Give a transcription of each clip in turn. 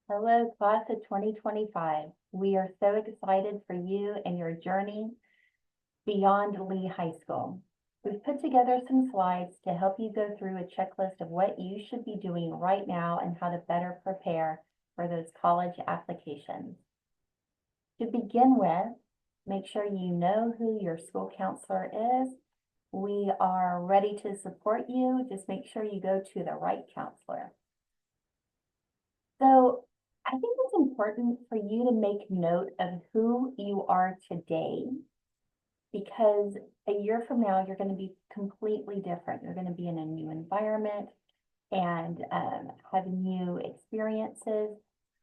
Hello, class of 2025. We are so excited for you and your journey beyond Lee High School. We've put together some slides to help you go through a checklist of what you should be doing right now and how to better prepare for those college applications. To begin with, make sure you know who your school counselor is. We are ready to support you. Just make sure you go to the right counselor. So I think it's important for you to make note of who you are today, because a year from now, you're going to be completely different. You're going to be in a new environment and have new experiences.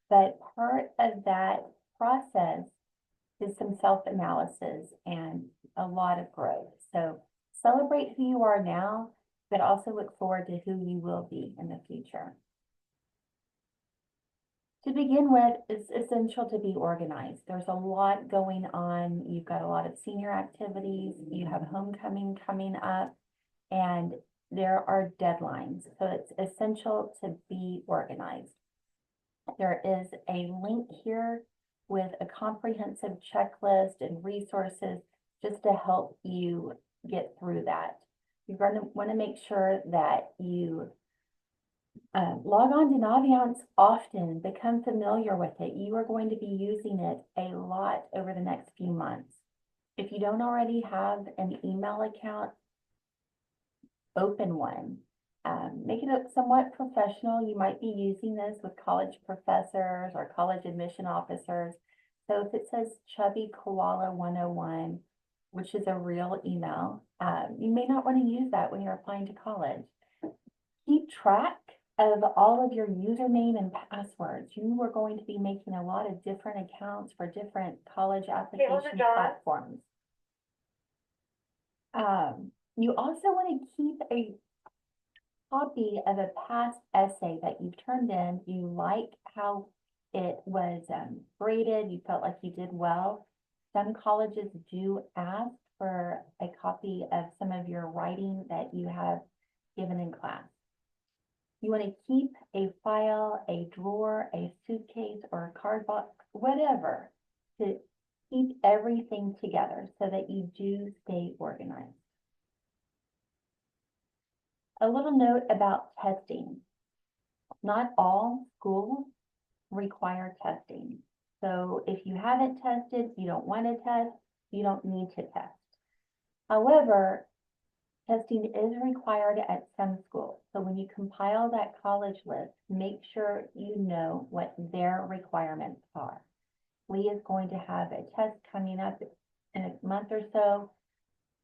But part of that process is some self-analysis and a lot of growth. So celebrate who you are now, but also look forward to who you will be in the future. To begin with, it's essential to be organized. There's a lot going on. You've got a lot of senior activities. You have homecoming coming up, and there are deadlines. So it's essential to be organized. There is a link here with a comprehensive checklist and resources just to help you get through that. You're going to want to make sure that you log on to Naviance often, become familiar with it. You are going to be using it a lot over the next few months. If you don't already have an email account, open one. Make it somewhat professional. You might be using this with college professors or college admission officers. So if it says Chubby Koala 101, which is a real email, you may not want to use that when you're applying to college. Keep track of all of your username and passwords. You are going to be making a lot of different accounts for different college application platforms. You also want to keep a copy of a past essay that you've turned in. You like how it was graded, you felt like you did well. Some colleges do ask for a copy of some of your writing that you have given in class. You want to keep a file, a drawer, a suitcase, or a card box, whatever, to keep everything together so that you do stay organized. A little note about testing. Not all schools require testing. So if you haven't tested, you don't want to test, you don't need to test. However, testing is required at some schools. So when you compile that college list, make sure you know what their requirements are. Lee is going to have a test coming up in a month or so.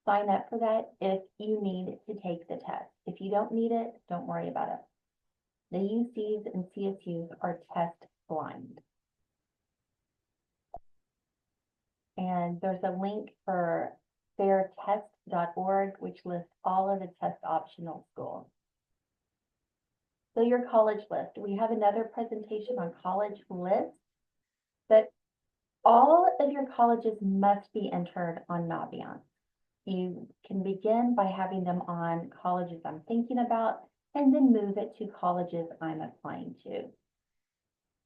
Sign up for that if you need to take the test. If you don't need it, don't worry about it. The UCs and CSUs are test blind. And there's a link for fairtest.org, which lists all of the test optional schools. So your college list, we have another presentation on college lists, but all of your colleges must be entered on Naviance. You can begin by having them on colleges I'm thinking about, and then move it to colleges I'm applying to.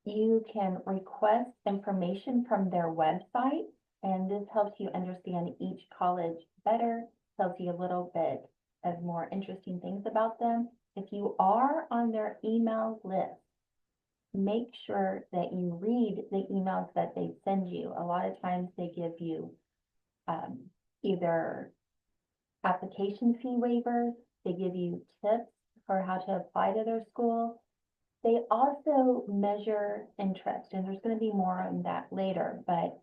You can request information from their website, and this helps you understand each college better, tells you a little bit of more interesting things about them. If you are on their email list, make sure that you read the emails that they send you. A lot of times they give you either application fee waivers, they give you tips for how to apply to their school. They also measure interest, and there's going to be more on that later, but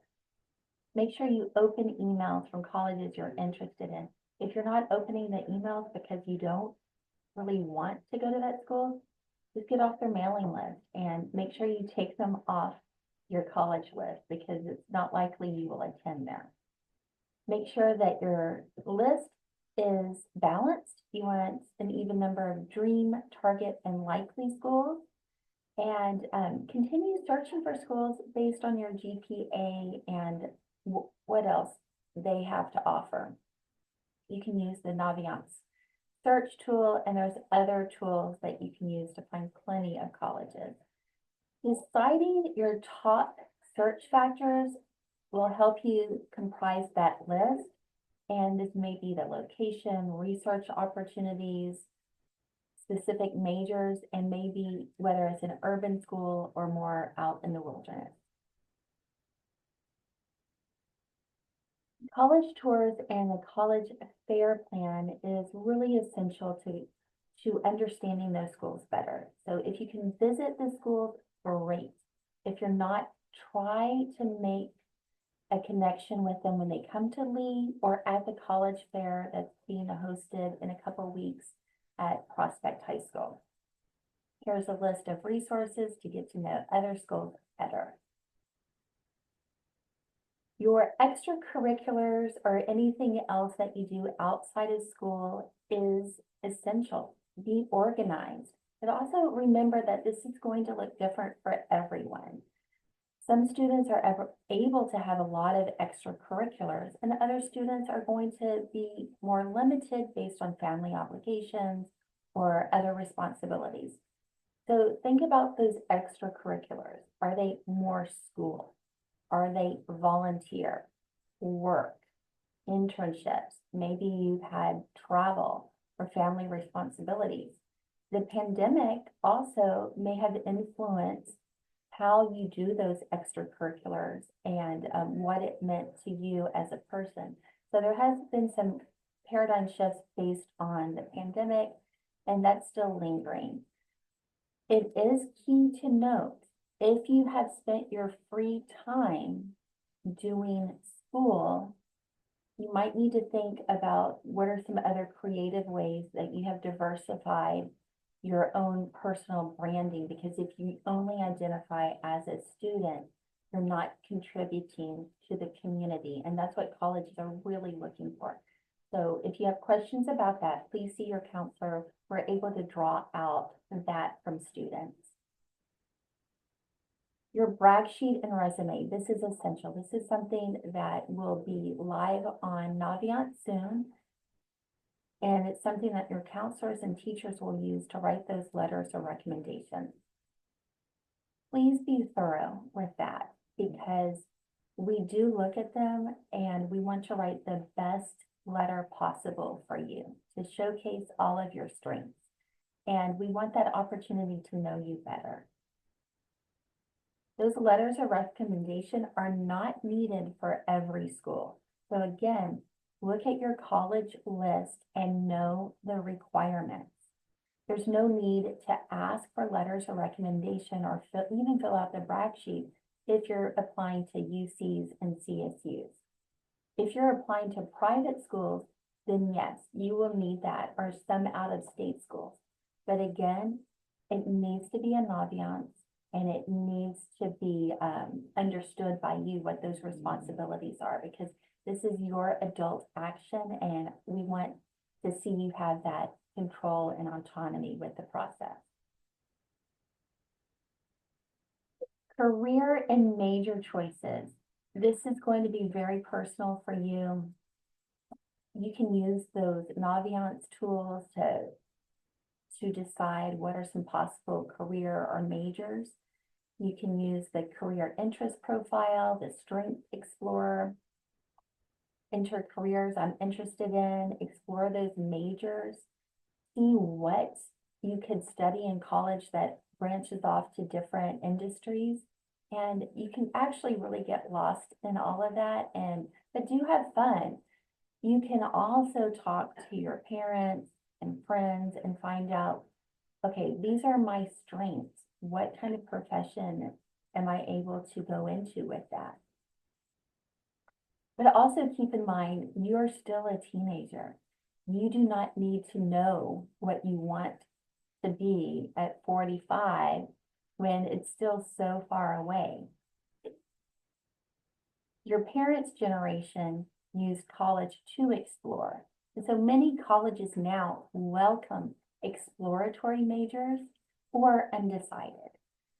make sure you open emails from colleges you're interested in. If you're not opening the emails because you don't really want to go to that school, just get off their mailing list and make sure you take them off your college list because it's not likely you will attend there. Make sure that your list is balanced. You want an even number of dream, target, and likely schools. And continue searching for schools based on your GPA and what else they have to offer. You can use the Naviance search tool, and there's other tools that you can use to find plenty of colleges. Deciding your top search factors will help you comprise that list. And this may be the location, research opportunities, specific majors, and maybe whether it's an urban school or more out in the wilderness. College tours and the college fair plan is really essential to understanding those schools better. So if you can visit the schools, great. If you're not, try to make a connection with them when they come to Lee or at the college fair that's being hosted in a couple weeks at Prospect High School. Here's a list of resources to get to know other schools better. Your extracurriculars or anything else that you do outside of school is essential. Be organized. But also remember that this is going to look different for everyone. Some students are able to have a lot of extracurriculars, and other students are going to be more limited based on family obligations or other responsibilities. So think about those extracurriculars. Are they more school? Are they volunteer, work, internships? Maybe you've had travel or family responsibilities. The pandemic also may have influenced how you do those extracurriculars and what it meant to you as a person. So there has been some paradigm shifts based on the pandemic, and that's still lingering. It is key to note, if you have spent your free time doing school, you might need to think about what are some other creative ways that you have diversified your own personal branding, because if you only identify as a student, you're not contributing to the community, and that's what colleges are really looking for. So if you have questions about that, please see your counselor. We're able to draw out that from students. Your brag sheet and resume, this is essential. This is something that will be live on Naviance soon. And it's something that your counselors and teachers will use to write those letters or recommendations. Please be thorough with that, because we do look at them and we want to write the best letter possible for you to showcase all of your strengths. And we want that opportunity to know you better. Those letters of recommendation are not needed for every school. So again, look at your college list and know the requirements. There's no need to ask for letters of recommendation or even fill out the brag sheet if you're applying to UCs and CSUs. If you're applying to private schools, then yes, you will need that, or some out-of-state schools. But again, it needs to be a Naviance, and it needs to be understood by you what those responsibilities are, because this is your adult action, and we want to see you have that control and autonomy with the process. Career and major choices. This is going to be very personal for you. You can use those Naviance tools to decide what are some possible career or majors. You can use the career interest profile, the Strength Explorer, enter careers I'm interested in, explore those majors, see what you could study in college that branches off to different industries. And you can actually really get lost in all of that, but do have fun. You can also talk to your parents and friends and find out, okay, these are my strengths. What kind of profession am I able to go into with that? But also keep in mind, you're still a teenager. You do not need to know what you want to be at 45 when it's still so far away. Your parents' generation used college to explore. And so many colleges now welcome exploratory majors or undecided.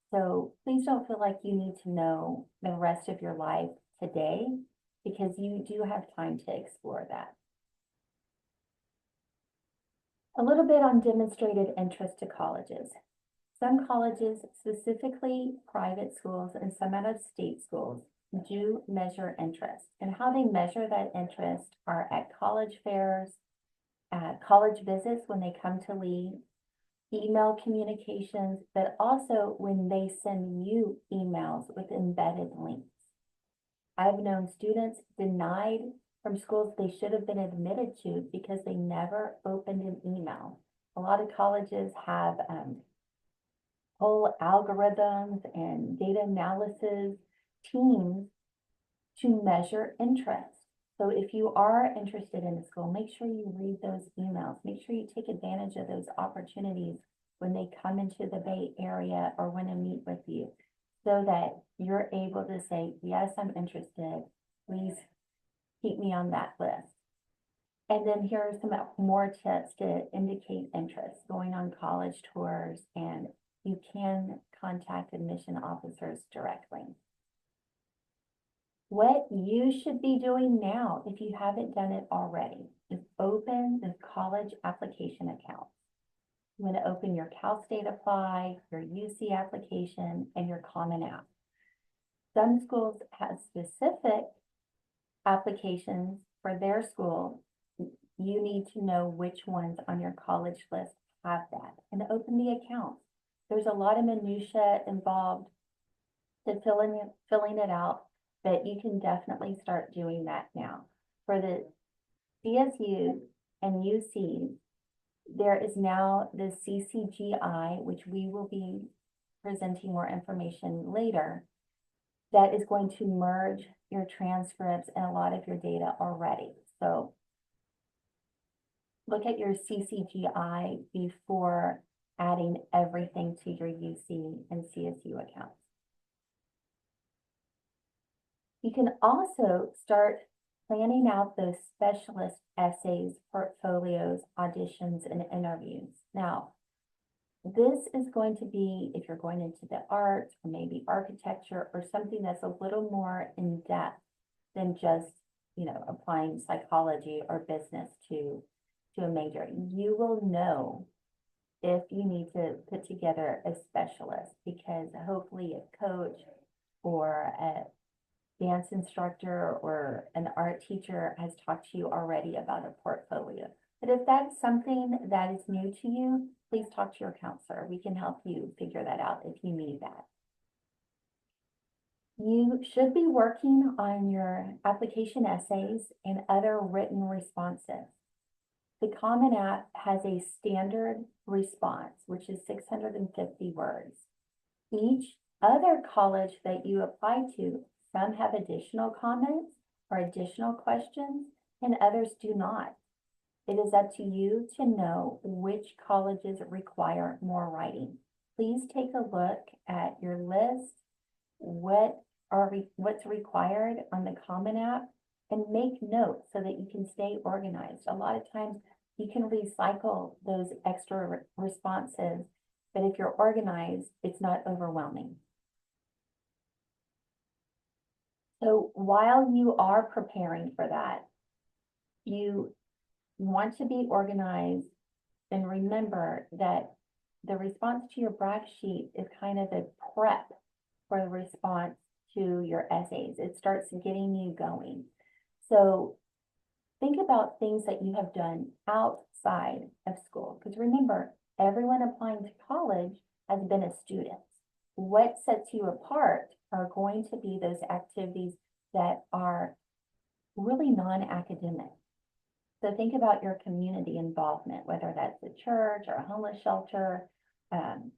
So please don't feel like you need to know the rest of your life today, because you do have time to explore that. A little bit on demonstrated interest to colleges. Some colleges, specifically private schools and some out of state schools, do measure interest. And how they measure that interest are at college fairs, at college visits when they come to Lee, email communications, but also when they send you emails with embedded links. I've known students denied from schools they should have been admitted to because they never opened an email. A lot of colleges have whole algorithms and data analysis teams to measure interest. So if you are interested in a school, make sure you read those emails. Make sure you take advantage of those opportunities when they come into the Bay Area or when they meet with you, so that you're able to say, yes, I'm interested. Please keep me on that list. And then here are some more tips to indicate interest, going on college tours, and you can contact admission officers directly. What you should be doing now, if you haven't done it already, is open the college application accounts. You want to open your Cal State Apply, your UC application, and your Common App. Some schools have specific applications for their school. You need to know which ones on your college list have that, and open the accounts. There's a lot of minutia involved to filling it out, but you can definitely start doing that now. For the CSUs and UCs, there is now the CCGI, which we will be presenting more information later, that is going to merge your transcripts and a lot of your data already. So look at your CCGI before adding everything to your UC and CSU accounts. You can also start planning out those specialist essays, portfolios, auditions, and interviews. Now, this is going to be, if you're going into the arts or maybe architecture or something that's a little more in depth than just, applying psychology or business to a major. You will know if you need to put together a specialist, because hopefully a coach or a dance instructor or an art teacher has talked to you already about a portfolio. But if that's something that is new to you, please talk to your counselor. We can help you figure that out if you need that. You should be working on your application essays and other written responses. The Common App has a standard response, which is 650 words. Each other college that you apply to, some have additional comments or additional questions, and others do not. It is up to you to know which colleges require more writing. Please take a look at your list, what's required on the Common App, and make notes so that you can stay organized. A lot of times you can recycle those extra responses, but if you're organized, it's not overwhelming. So while you are preparing for that, you want to be organized, and remember that the response to your brag sheet is kind of a prep for the response to your essays. It starts getting you going. So think about things that you have done outside of school, because remember, everyone applying to college has been a student. What sets you apart are going to be those activities that are really non-academic. So think about your community involvement, whether that's a church or a homeless shelter,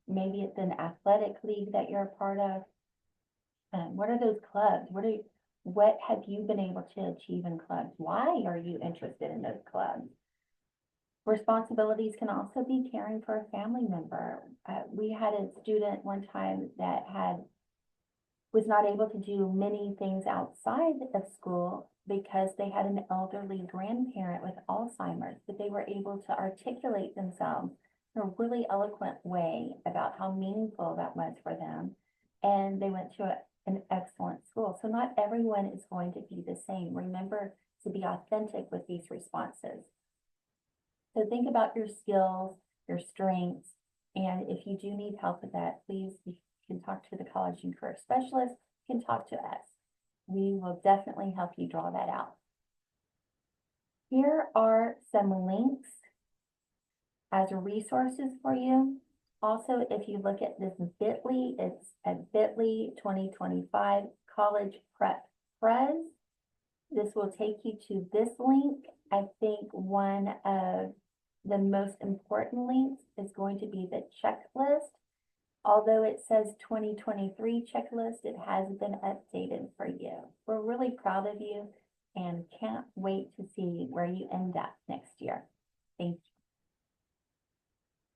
maybe it's an athletic league that you're a part of. What are those clubs? What have you been able to achieve in clubs? Why are you interested in those clubs? Responsibilities can also be caring for a family member. We had a student one time that was not able to do many things outside of school because they had an elderly grandparent with Alzheimer's, but they were able to articulate themselves in a really eloquent way about how meaningful that was for them. And they went to an excellent school. So not everyone is going to be the same. Remember to be authentic with these responses. So think about your skills, your strengths, And if you do need help with that, please, you can talk to the college and career specialist, you can talk to us. We will definitely help you draw that out. Here are some links as resources for you. Also, if you look at this bit.ly, it's at bit.ly 2025 College Prep Prez. This will take you to this link. I think one of the most important links is going to be the checklist. Although it says 2023 checklist, it has been updated for you. We're really proud of you and can't wait to see where you end up next year. Thank you.